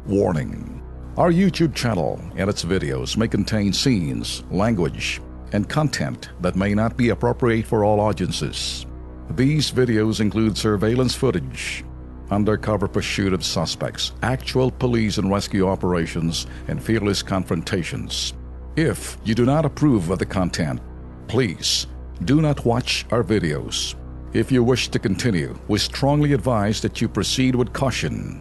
Warning: our YouTube channel and its videos may contain scenes, language, and content that may not be appropriate for all audiences. These videos include surveillance footage, undercover pursuit of suspects, actual police and rescue operations, and fearless confrontations. If you do not approve of the content, please do not watch our videos. If you wish to continue, we strongly advise that you proceed with caution.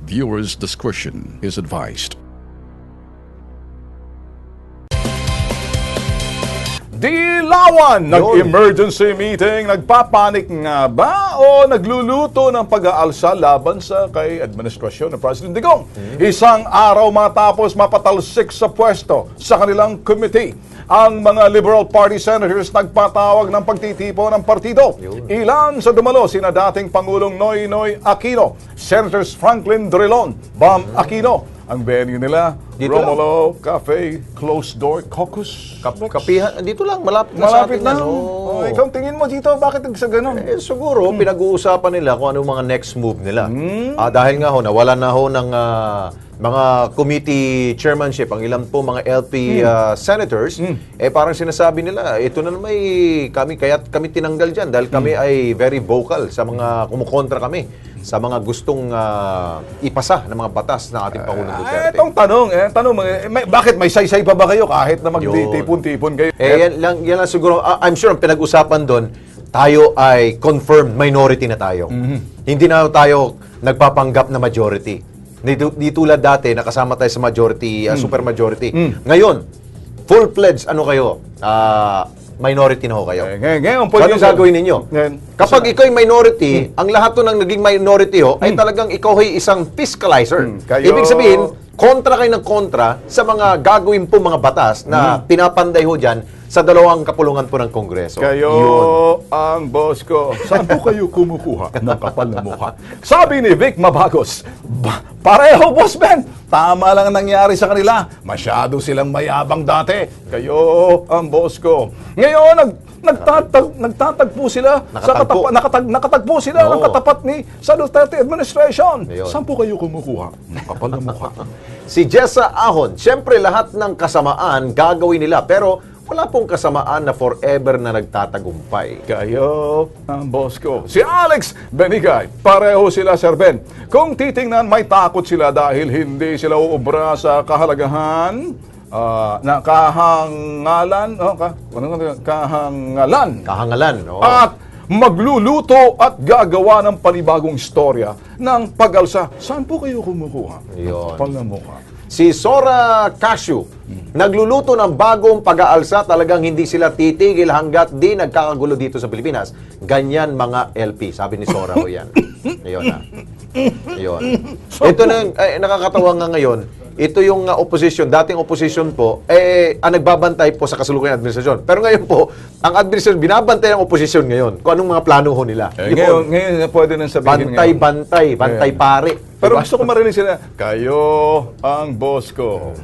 Viewers' discretion is advised. Dilawan! Nag-emergency meeting, nagpapanik nga ba o nagluluto ng pag-aalsa laban sa kay administrasyon ng President Digong? Isang araw matapos mapatalsik sa pwesto sa kanilang committee, ang mga Liberal Party senators nagpatawag ng pagtitipo ng partido. Ilan sa dumalo sina dating Pangulong Noynoy Aquino, Senators Franklin Drilon, Bam Aquino. Ang venue nila, dito Romulo lang. Cafe, Closed Door Caucus. Kapihan, dito lang, malapit na Malapit sa na. atin. Ikaw tingin mo dito, bakit sa ganun? Siguro, pinag-uusapan nila kung anong mga next move nila. Dahil nga ho, nawala na ho ng mga committee chairmanship, ang ilan po mga LP senators, parang sinasabi nila, ito na naman kami tinanggal dyan dahil kami ay very vocal sa mga kumukontra kami sa mga gustong ipasa ng mga batas ng ating Pangulong Duterte. Itong tanong, bakit may saysay pa ba kayo kahit na magtitipon-tipon kayo? Yan lang siguro, I'm sure ang pinag-usapan doon, tayo ay confirmed minority na tayo. Hindi na tayo nagpapanggap na majority. Di tulad dati, nakasama tayo sa majority, super majority. Ngayon, full-fledged, kayo? Minority na ho kayo. Ngayon, so, anong gagawin ninyo? Kapag ikaw ay minority, ang lahat to ng naging minority ho, ay talagang ikaw ay isang fiscalizer. Ibig sabihin, kontra kayo ng kontra sa mga gagawin po mga batas na pinapanday ho dyan sa dalawang kapulungan po ng Kongreso. Kayo ang boss ko. Saan po kayo kumukuha ng kapal na mukha? Sabi ni Vic Mabagos, pareho, Boss Ben. Tama lang ang nangyari sa kanila. Masyado silang mayabang dati. Kayo ang boss ko. Ngayon, nagtatagpo sila nakatagpo sila ng katapat ni sa Duterte administration. Saan po kayo kumukuha ng kapal na mukha? Si Jessa Ahon, siyempre lahat ng kasamaan gagawin nila, pero wala pong kasamaan na forever na nagtatagumpay. Kayo ang boss ko. Si Alex Benigay, pareho sila, Sir Ben. Kung titingnan, may takot sila dahil hindi sila uubra sa kahalagahan na kahangalan. Kahangalan. At magluluto at gagawa ng panibagong istorya ng pag-alsa. Saan po kayo kumukuha? Kapal na mukha. Si Sora Casio, nagluluto ng bagong pag-aalsa, talagang hindi sila titigil hanggat di nagkakagulo dito sa Pilipinas. Ganyan mga LP, sabi ni Sora ho yan. Ayun na. Ayun. Ito na, nakakatawa nga ngayon, ito yung opposition, dating opposition po, ang nagbabantay po sa kasalukuyang administrasyon. Pero ngayon po, ang administrasyon, binabantay ang opposition ngayon kung anong mga plano ho nila. Ngayon, pwede nang sabihin bantay pare. Pero gusto ko marinig sila, kayo ang boss ko.